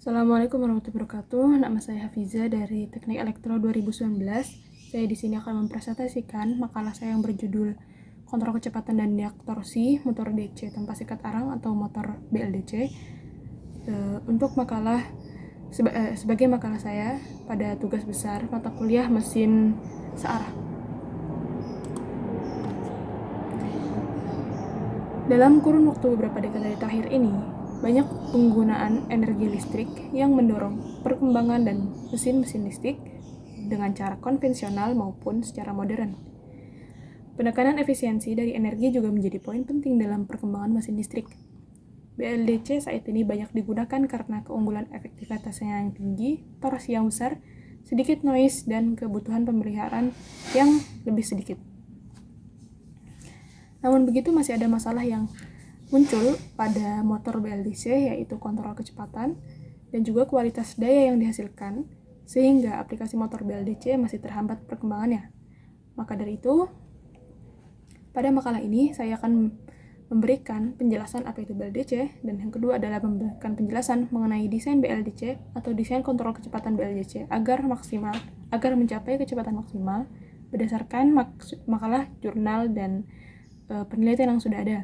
Assalamualaikum warahmatullahi wabarakatuh. Nama saya Hafiza dari Teknik Elektro 2019. Saya di sini akan mempresentasikan makalah saya yang berjudul Kontrol Kecepatan dan Diaktorsi Motor DC tanpa sikat arang atau motor BLDC. Untuk makalah sebagai makalah saya pada tugas besar mata kuliah mesin searah. Dalam kurun waktu beberapa dekade terakhir ini, banyak penggunaan energi listrik yang mendorong perkembangan dan mesin-mesin listrik dengan cara konvensional maupun secara modern. Penekanan efisiensi dari energi juga menjadi poin penting dalam perkembangan mesin listrik. BLDC saat ini banyak digunakan karena keunggulan efektivitasnya yang tinggi, torsi yang besar, sedikit noise, dan kebutuhan pemeliharaan yang lebih sedikit. Namun begitu masih ada masalah yang muncul pada motor BLDC, yaitu kontrol kecepatan dan juga kualitas daya yang dihasilkan, sehingga aplikasi motor BLDC masih terhambat perkembangannya. Maka dari itu, pada makalah ini saya akan memberikan penjelasan apa itu BLDC, dan yang kedua adalah memberikan penjelasan mengenai desain BLDC atau desain kontrol kecepatan BLDC agar mencapai kecepatan maksimal berdasarkan makalah jurnal dan penelitian yang sudah ada.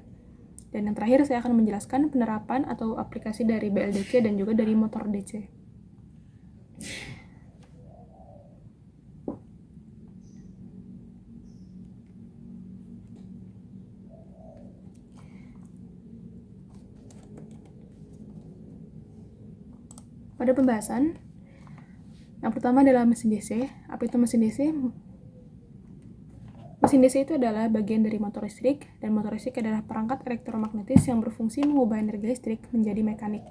Dan yang terakhir saya akan menjelaskan penerapan atau aplikasi dari BLDC dan juga dari motor DC. Pada pembahasan, yang pertama adalah mesin DC. Apa itu mesin DC? Mesin DC itu adalah bagian dari motor listrik, dan motor listrik adalah perangkat elektromagnetis yang berfungsi mengubah energi listrik menjadi mekanik.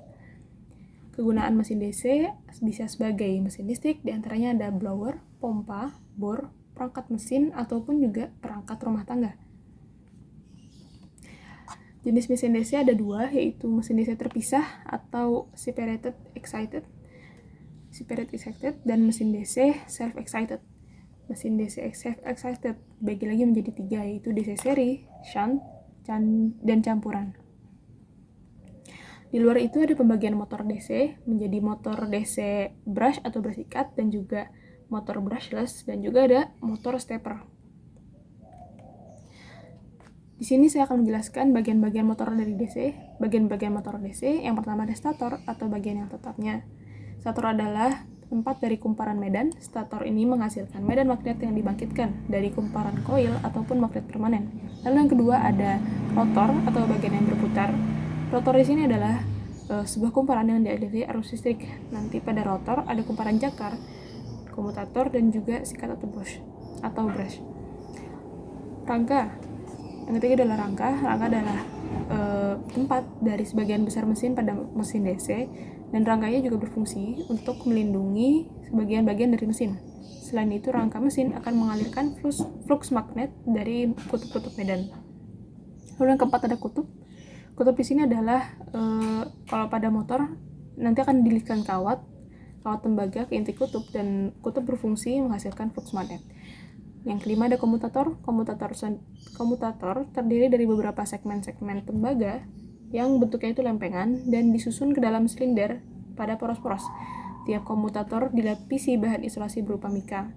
Kegunaan mesin DC bisa sebagai mesin listrik, diantaranya ada blower, pompa, bor, perangkat mesin, ataupun juga perangkat rumah tangga. Jenis mesin DC ada dua, yaitu mesin DC terpisah atau separated excited, dan mesin DC self-excited. Mesin DC self-excited bagi lagi menjadi tiga, yaitu DC seri, shunt, dan campuran. Di luar itu ada pembagian motor DC menjadi motor DC brush atau bersikat, dan juga motor brushless, dan juga ada motor stepper. Di sini saya akan menjelaskan bagian-bagian motor dari DC. Bagian-bagian motor DC, yang pertama ada stator atau bagian yang tetapnya. Stator adalah tempat dari kumparan medan. Stator ini menghasilkan medan magnet yang dibangkitkan dari kumparan koil ataupun magnet permanen. Lalu yang kedua ada rotor atau bagian yang berputar. Rotor di sini adalah sebuah kumparan yang dialiri arus listrik. Nanti pada rotor ada kumparan jangkar, komutator, dan juga sikat atau brush. Rangka. Yang ketiga adalah rangka. Rangka adalah tempat dari sebagian besar mesin pada mesin DC, dan rangkanya juga berfungsi untuk melindungi sebagian bagian dari mesin. Selain itu, rangka mesin akan mengalirkan flux magnet dari kutub-kutub medan. Lalu yang keempat ada kutub. Kutub di sini adalah kalau pada motor nanti akan dilihatkan kawat tembaga ke inti kutub, dan kutub berfungsi menghasilkan flux magnet. Yang kelima ada komutator. Komutator terdiri dari beberapa segmen-segmen tembaga yang bentuknya itu lempengan dan disusun ke dalam silinder pada poros-poros. Tiap komutator dilapisi bahan isolasi berupa mika.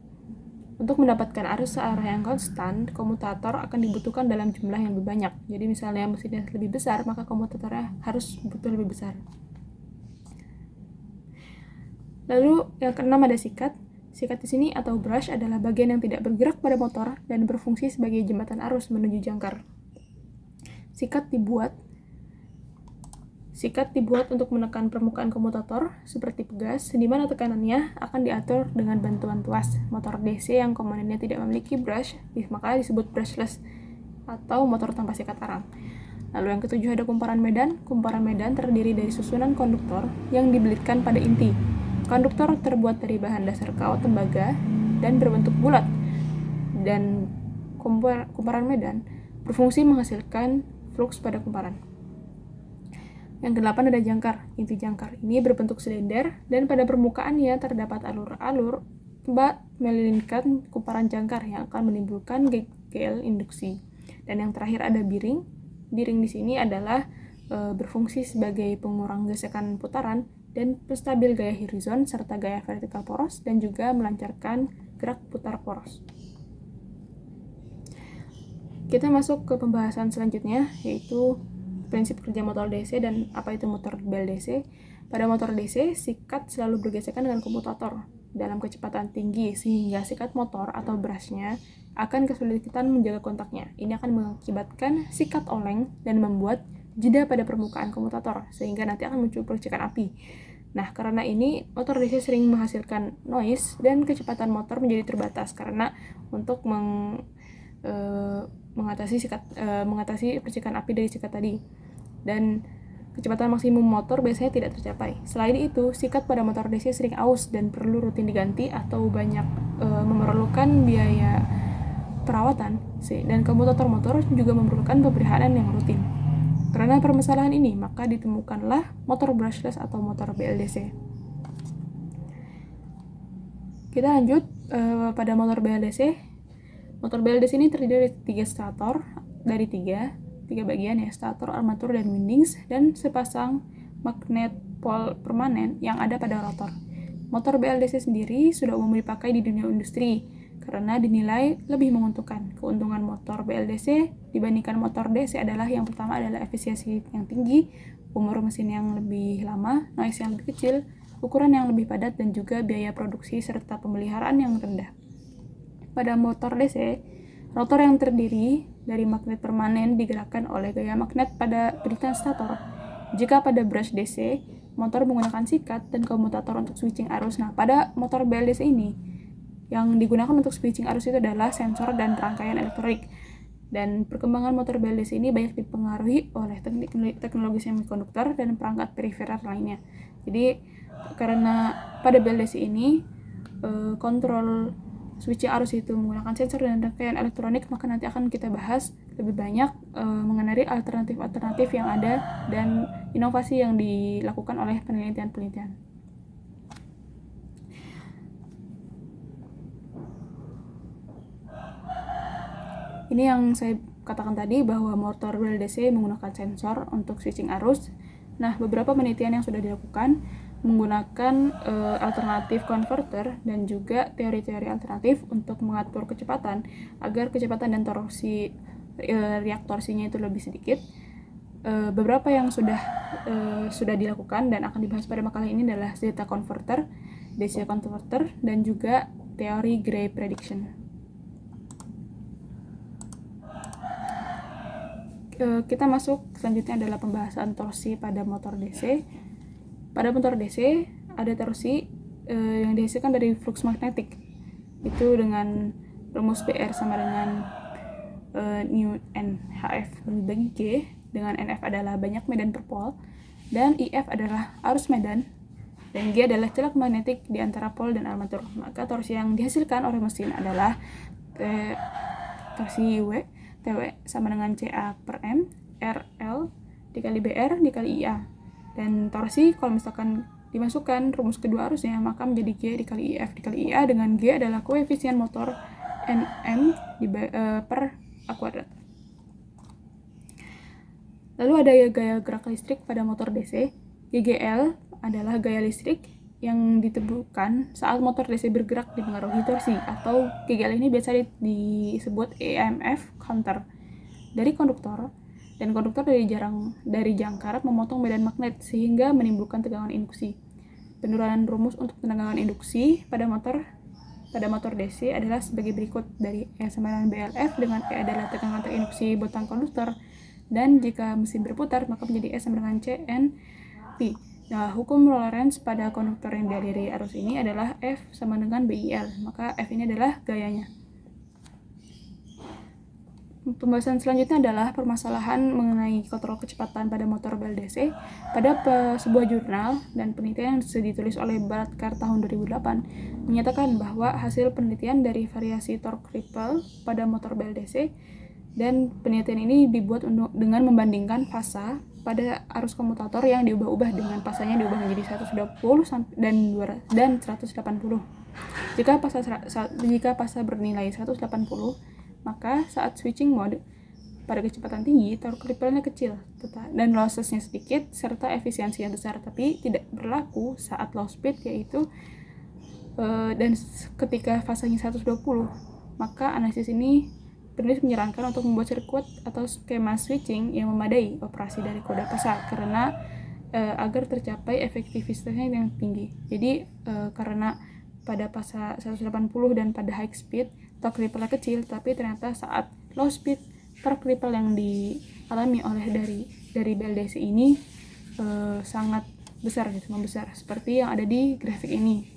Untuk mendapatkan arus searah yang konstan, komutator akan dibutuhkan dalam jumlah yang lebih banyak. Jadi misalnya mesinnya lebih besar, maka komutatornya harus butuh lebih besar. Lalu yang keenam ada sikat. Sikat di sini atau brush adalah bagian yang tidak bergerak pada motor dan berfungsi sebagai jembatan arus menuju jangkar. Sikat dibuat untuk menekan permukaan komutator seperti pegas, di mana tekanannya akan diatur dengan bantuan tuas. Motor DC yang komponennya tidak memiliki brush, maka disebut brushless atau motor tanpa sikat arang. Lalu yang ketujuh ada kumparan medan. Kumparan medan terdiri dari susunan konduktor yang dibelitkan pada inti. Konduktor terbuat dari bahan dasar kawat tembaga dan berbentuk bulat, dan kumparan medan berfungsi menghasilkan flux pada kumparan. Yang kedelapan ada jangkar. Inti jangkar ini berbentuk silinder, dan pada permukaannya terdapat alur-alur bak melilingkan kumparan jangkar yang akan menimbulkan gel induksi. Dan yang terakhir ada biring. Biring di sini adalah berfungsi sebagai pengurang gesekan putaran dan penstabil gaya horizon serta gaya vertikal poros, dan juga melancarkan gerak putar poros. Kita masuk ke pembahasan selanjutnya, yaitu prinsip kerja motor DC dan apa itu motor bel DC. Pada motor DC, sikat selalu bergesekan dengan komutator dalam kecepatan tinggi, sehingga sikat motor atau brushnya akan kesulitan menjaga kontaknya. Ini akan mengakibatkan sikat oleng dan membuat jeda pada permukaan komutator, sehingga nanti akan muncul percikan api. Nah, karena ini, motor DC sering menghasilkan noise dan kecepatan motor menjadi terbatas karena untuk mengatasi percikan api dari sikat tadi. Dan kecepatan maksimum motor biasanya tidak tercapai. Selain itu, sikat pada motor DC sering aus dan perlu rutin diganti atau banyak memerlukan biaya perawatan. Dan komutator motor juga memerlukan pemeliharaan yang rutin. Karena permasalahan ini, maka ditemukanlah motor brushless atau motor BLDC. Kita lanjut pada motor BLDC. Motor BLDC ini terdiri dari tiga bagian ya, stator, armatur, dan windings, dan sepasang magnet pole permanen yang ada pada rotor. Motor BLDC sendiri sudah umum dipakai di dunia industri karena dinilai lebih menguntungkan. Keuntungan motor BLDC dibandingkan motor DC adalah yang pertama adalah efisiensi yang tinggi, umur mesin yang lebih lama, noise yang lebih kecil, ukuran yang lebih padat, dan juga biaya produksi serta pemeliharaan yang rendah. Pada motor DC, rotor yang terdiri dari magnet permanen digerakkan oleh gaya magnet pada berikan stator. Jika pada brush DC, motor menggunakan sikat dan komutator untuk switching arus. Nah, pada motor BLDC ini, yang digunakan untuk switching arus itu adalah sensor dan rangkaian elektronik. Dan perkembangan motor BLDC ini banyak dipengaruhi oleh teknologi semikonduktor dan perangkat periferal lainnya. Jadi, karena pada BLDC ini, kontrol switching arus itu menggunakan sensor dan rangkaian elektronik, maka nanti akan kita bahas lebih banyak mengenai alternatif-alternatif yang ada dan inovasi yang dilakukan oleh penelitian-penelitian. Ini yang saya katakan tadi bahwa motor BLDC menggunakan sensor untuk switching arus. Nah, beberapa penelitian yang sudah dilakukan menggunakan alternatif converter dan juga teori-teori alternatif untuk mengatur kecepatan agar kecepatan dan torsi reaktorsinya itu lebih sedikit. Beberapa yang sudah dilakukan dan akan dibahas pada makalah ini adalah zeta converter, DC converter, dan juga teori Gray prediction. Kita masuk selanjutnya adalah pembahasan torsi pada motor DC. Pada motor DC ada torsi yang dihasilkan dari flux magnetik, itu dengan rumus BR sama dengan nu NHF dibagi G, dengan NF adalah banyak medan per pole, dan IF adalah arus medan, dan G adalah celah magnetik di antara pole dan armatur. Maka torsi yang dihasilkan oleh mesin adalah torsi TW sama dengan CA per M, RL dikali BR dikali IA. Dan torsi kalau misalkan dimasukkan rumus kedua arusnya, maka menjadi G dikali IF dikali IA, dengan G adalah koefisien motor NM per A kuadrat. Lalu ada gaya gerak listrik pada motor DC. GGL adalah gaya listrik yang ditemukan saat motor DC bergerak dipengaruhi torsi, atau GGL ini biasa disebut EMF counter dari konduktor, dan konduktor dari jangkar memotong medan magnet sehingga menimbulkan tegangan induksi. Penurunan rumus untuk tegangan induksi pada motor DC adalah sebagai berikut, dari E sama dengan BLF, dengan E adalah tegangan terinduksi botang konduktor, dan jika mesin berputar maka menjadi E sama dengan CNP. Nah, hukum Lorentz pada konduktor yang dialiri arus ini adalah F sama dengan BIL, maka F ini adalah gayanya. Pembahasan selanjutnya adalah permasalahan mengenai kontrol kecepatan pada motor BLDC. Pada sebuah jurnal dan penelitian yang ditulis oleh Balatkar tahun 2008 menyatakan bahwa hasil penelitian dari variasi torque ripple pada motor BLDC, dan penelitian ini dibuat dengan membandingkan fasa pada arus komutator yang diubah-ubah dengan pasanya diubah menjadi 120 dan 180. Jika pasa bernilai 180, maka saat switching mode pada kecepatan tinggi, torque ripple-nya kecil dan losses-nya sedikit serta efisiensinya besar, tapi tidak berlaku saat low speed yaitu dan ketika fasenya 120. Maka analisis ini penulis menyarankan untuk membuat sirkuit atau skema switching yang memadai operasi dari kode pasar karena agar tercapai efektivitasnya yang tinggi. Jadi karena pada fase 180 dan pada high speed torque ripple kecil, tapi ternyata saat low speed torque ripple yang dialami oleh dari BLDC ini sangat besar gitu, membesar seperti yang ada di grafik ini.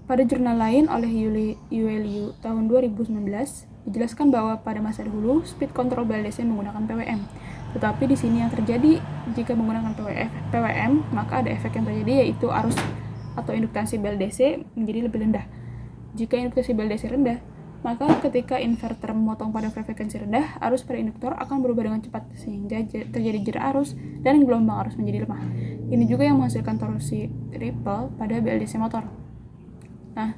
Pada jurnal lain oleh Yueliu tahun 2019 dijelaskan bahwa pada masa dahulu speed control BLDC menggunakan PWM. Tetapi di sini yang terjadi jika menggunakan PWM, maka ada efek yang terjadi yaitu arus atau induktansi BLDC menjadi lebih rendah. Jika induktansi BLDC rendah, maka ketika inverter memotong pada frekuensi rendah, arus pada induktor akan berubah dengan cepat sehingga terjadi jera arus dan gelombang arus menjadi lemah. Ini juga yang menghasilkan torsi ripple pada BLDC motor. Nah,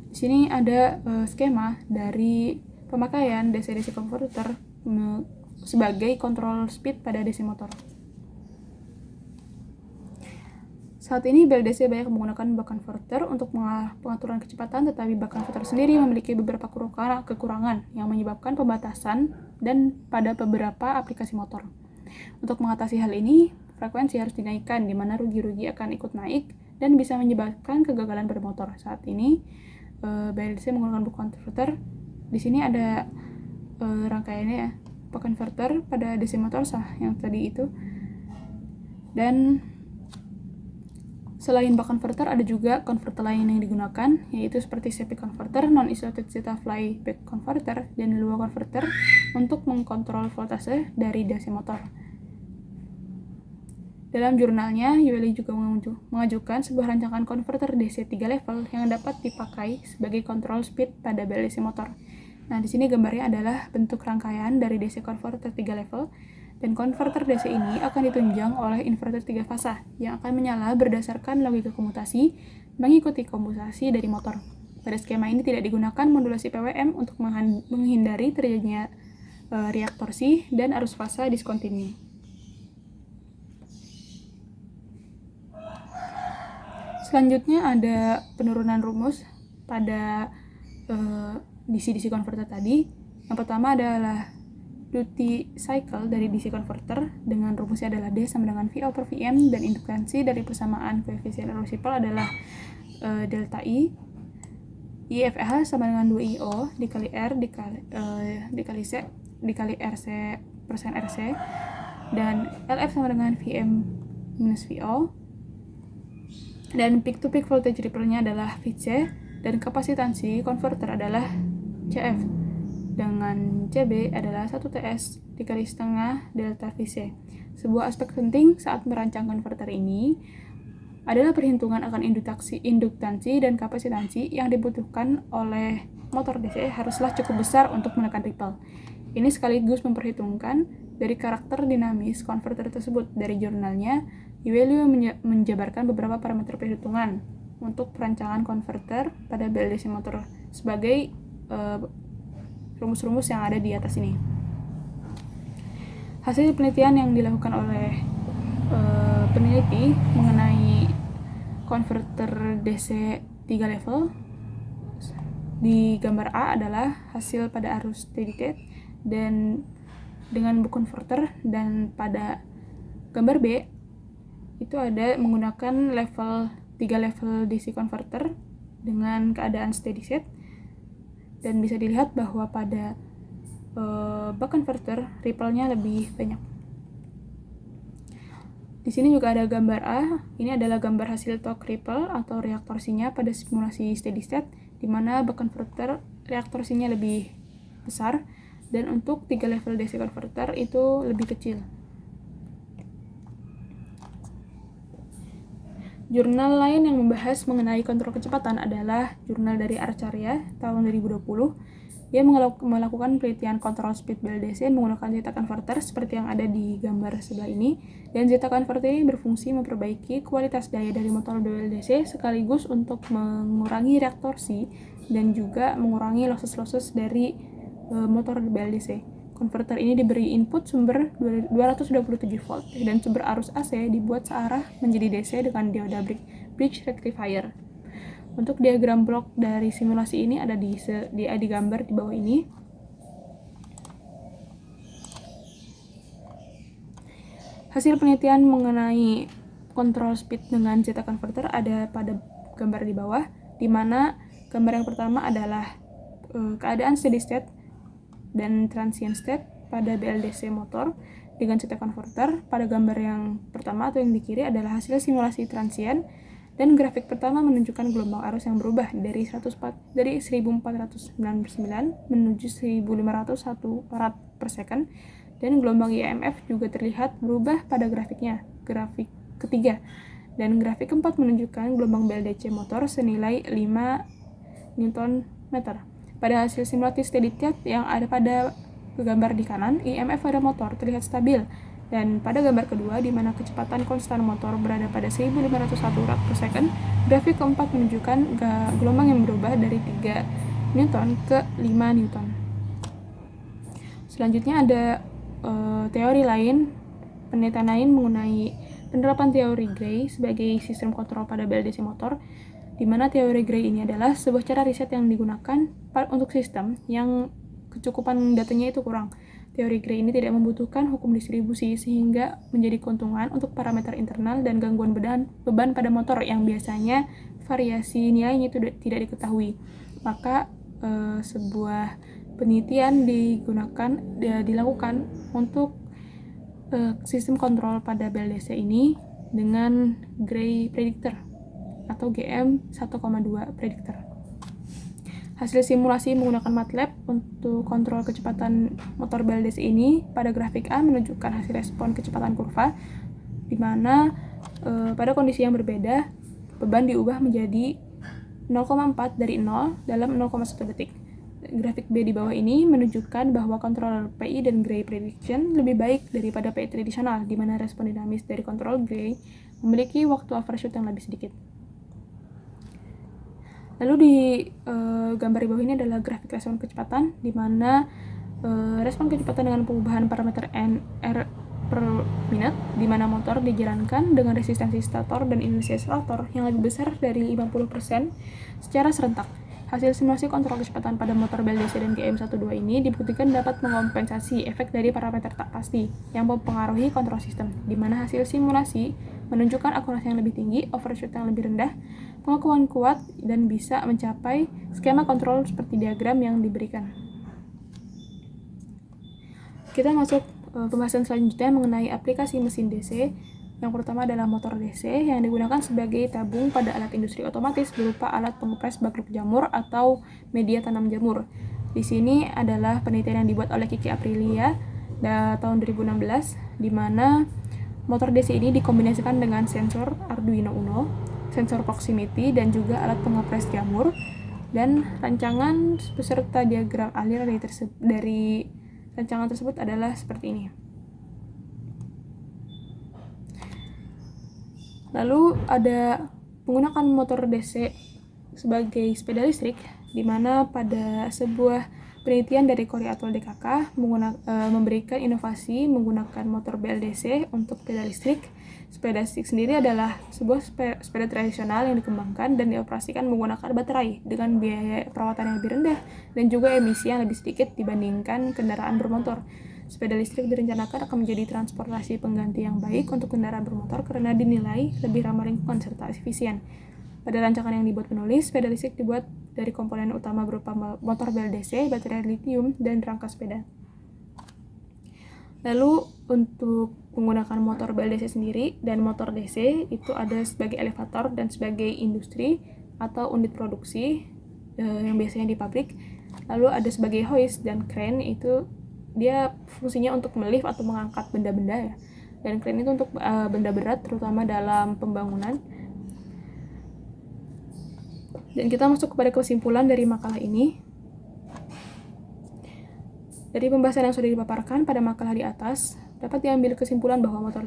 di sini ada skema dari pemakaian DC-DC converter sebagai kontrol speed pada DC motor. Saat ini BLDC banyak menggunakan buck converter untuk pengaturan kecepatan, tetapi buck converter sendiri memiliki beberapa kekurangan yang menyebabkan pembatasan dan pada beberapa aplikasi motor. Untuk mengatasi hal ini, frekuensi harus dinaikkan, di mana rugi-rugi akan ikut naik dan bisa menyebabkan kegagalan pada motor. Saat ini BLDC menggunakan buck converter. Di sini ada rangkaiannya ya, buck converter pada DC motor yang tadi itu. Dan selain buck converter ada juga konverter lain yang digunakan, yaitu seperti CP converter, non-isolated zeta flyback converter, dan Lua converter untuk mengkontrol voltase dari DC motor. Dalam jurnalnya, Yueli juga mengajukan sebuah rancangan konverter DC 3 level yang dapat dipakai sebagai kontrol speed pada BLDC motor. Nah, di sini gambarnya adalah bentuk rangkaian dari DC converter 3 level, dan konverter DC ini akan ditunjang oleh inverter 3 fasa yang akan menyala berdasarkan logika komutasi mengikuti komutasi dari motor. Pada skema ini tidak digunakan modulasi PWM untuk menghindari terjadinya reaktorsi dan arus fasa diskontinu. Selanjutnya ada penurunan rumus pada DC-DC converter tadi. Yang pertama adalah duty cycle dari DC converter dengan rumusnya adalah D sama dengan V over Vm, dan induktansi dari persamaan koefisien reversible adalah delta I. IFH sama dengan 2IO dikali R dikali C dikali RC persen RC, dan LF sama dengan Vm minus VO. Dan peak to peak voltage ripple-nya adalah Vc, dan kapasitansi converter adalah CF, dengan CB adalah 1 TS dikali setengah delta Vc. Sebuah aspek penting saat merancang konverter ini adalah perhitungan akan induktansi dan kapasitansi yang dibutuhkan oleh motor DC haruslah cukup besar untuk menekan ripple. Ini sekaligus memperhitungkan dari karakter dinamis konverter tersebut. Dari jurnalnya, Yueli menjabarkan beberapa parameter perhitungan untuk perancangan konverter pada BLDC motor sebagai rumus-rumus yang ada di atas ini. Hasil penelitian yang dilakukan oleh peneliti mengenai konverter DC 3 level di gambar A adalah hasil pada arus steady state dan dengan buck converter, dan pada gambar B itu ada menggunakan 3 level DC converter dengan keadaan steady state, dan bisa dilihat bahwa pada buck converter ripple-nya lebih banyak. Di sini juga ada gambar A. Ini adalah gambar hasil torque ripple atau reaktorsinya pada simulasi steady state, di mana buck converter reaktorsinya lebih besar, dan untuk 3 level DC converter itu lebih kecil. Jurnal lain yang membahas mengenai kontrol kecepatan adalah jurnal dari Archaria tahun 2020. Dia melakukan penelitian control speed BLDC menggunakan zeta converter seperti yang ada di gambar sebelah ini, dan zeta converter ini berfungsi memperbaiki kualitas daya dari motor BLDC sekaligus untuk mengurangi reaktorsi dan juga mengurangi losses dari motor BLDC. Konverter ini diberi input sumber 227 volt dan sumber arus AC dibuat searah menjadi DC dengan dioda bridge rectifier. Untuk diagram blok dari simulasi ini ada di gambar di bawah ini. Hasil penelitian mengenai control speed dengan zeta converter ada pada gambar di bawah, di mana gambar yang pertama adalah keadaan steady state dan transient state pada BLDC motor dengan zeta converter. Pada gambar yang pertama atau yang di kiri adalah hasil simulasi transient, dan grafik pertama menunjukkan gelombang arus yang berubah dari 1499 menuju 1501 farad per second, dan gelombang IMF juga terlihat berubah pada grafiknya, grafik ketiga. Dan grafik keempat menunjukkan gelombang BLDC motor senilai 5 Nm. Pada hasil simulasi steady state yang ada pada gambar di kanan, IMF pada motor terlihat stabil, dan pada gambar kedua di mana kecepatan konstan motor berada pada 1501 rad per second, grafik keempat menunjukkan gelombang yang berubah dari 3 Newton ke 5 Newton. Selanjutnya ada teori lain, penelitian lain mengenai penerapan teori Gray sebagai sistem kontrol pada BLDC motor, di mana teori Gray ini adalah sebuah cara riset yang digunakan untuk sistem yang kecukupan datanya itu kurang. Teori Gray ini tidak membutuhkan hukum distribusi sehingga menjadi keuntungan untuk parameter internal dan gangguan beban pada motor yang biasanya variasi nilainya itu tidak diketahui. Maka sebuah penelitian dilakukan untuk sistem kontrol pada BLDC ini dengan Gray Predictor atau GM 1,2 Predictor. Hasil simulasi menggunakan MATLAB untuk kontrol kecepatan motor BLDC ini pada grafik A menunjukkan hasil respon kecepatan kurva, di mana pada kondisi yang berbeda, beban diubah menjadi 0,4 dari 0 dalam 0,1 detik. Grafik B di bawah ini menunjukkan bahwa kontrol PI dan Gray Prediction lebih baik daripada PI tradisional, di mana respon dinamis dari kontrol Gray memiliki waktu overshoot yang lebih sedikit. Lalu di gambar di bawah ini adalah grafik respon kecepatan, di mana respon kecepatan dengan perubahan parameter R per minute, di mana motor dijalankan dengan resistensi stator dan inersia stator yang lebih besar dari 50% secara serentak. Hasil simulasi kontrol kecepatan pada motor BLDC dan GM12 ini dibuktikan dapat mengompensasi efek dari parameter tak pasti yang mempengaruhi kontrol sistem, di mana hasil simulasi menunjukkan akurasi yang lebih tinggi, overshoot yang lebih rendah, pengakuan kuat, dan bisa mencapai skema kontrol seperti diagram yang diberikan. Kita masuk pembahasan selanjutnya mengenai aplikasi mesin DC. Yang pertama adalah motor DC yang digunakan sebagai tabung pada alat industri otomatis berupa alat pengepres bakluk jamur atau media tanam jamur. Di sini adalah penelitian yang dibuat oleh Kiki Aprilia tahun 2016, di mana motor DC ini dikombinasikan dengan sensor Arduino Uno, sensor proximity, dan juga alat pengepres jamur, dan rancangan beserta diagram aliran dari rancangan tersebut adalah seperti ini. Lalu ada menggunakan motor DC sebagai sepeda listrik, di mana pada sebuah penelitian dari Korea atau DKK memberikan inovasi menggunakan motor BLDC untuk sepeda listrik. Sepeda listrik sendiri adalah sebuah sepeda tradisional yang dikembangkan dan dioperasikan menggunakan baterai dengan biaya perawatan yang lebih rendah dan juga emisi yang lebih sedikit dibandingkan kendaraan bermotor. Sepeda listrik direncanakan akan menjadi transportasi pengganti yang baik untuk kendaraan bermotor karena dinilai lebih ramah lingkungan serta efisien. Pada rancangan yang dibuat penulis, sepeda listrik dibuat dari komponen utama berupa motor BLDC, baterai litium, dan rangka sepeda. Lalu untuk menggunakan motor BLDC sendiri dan motor DC itu ada sebagai elevator dan sebagai industri atau unit produksi yang biasanya di pabrik. Lalu ada sebagai hoist dan crane, itu dia fungsinya untuk melift atau mengangkat benda-benda ya. Dan crane itu untuk benda berat terutama dalam pembangunan. Dan kita masuk kepada kesimpulan dari makalah ini. Dari pembahasan yang sudah dipaparkan pada makalah di atas, dapat diambil kesimpulan bahwa motor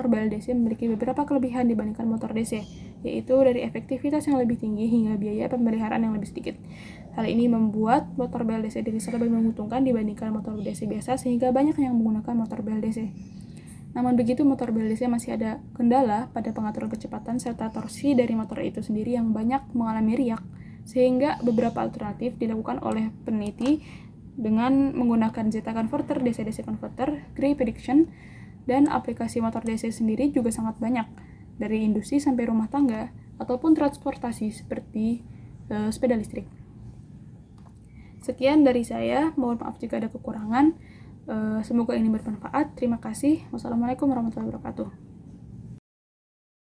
BLDC memiliki beberapa kelebihan dibandingkan motor DC, yaitu dari efektivitas yang lebih tinggi hingga biaya pemeliharaan yang lebih sedikit. Hal ini membuat motor BLDC dinilai lebih menguntungkan dibandingkan motor DC biasa, sehingga banyak yang menggunakan motor BLDC. Namun begitu, motor BLDC masih ada kendala pada pengaturan kecepatan serta torsi dari motor itu sendiri yang banyak mengalami riak, sehingga beberapa alternatif dilakukan oleh peneliti dengan menggunakan zeta converter, DC-DC converter, gray prediction, dan aplikasi motor DC sendiri juga sangat banyak, dari industri sampai rumah tangga, ataupun transportasi seperti sepeda listrik. Sekian dari saya, mohon maaf jika ada kekurangan. Semoga ini bermanfaat. Terima kasih. Wassalamualaikum warahmatullahi wabarakatuh.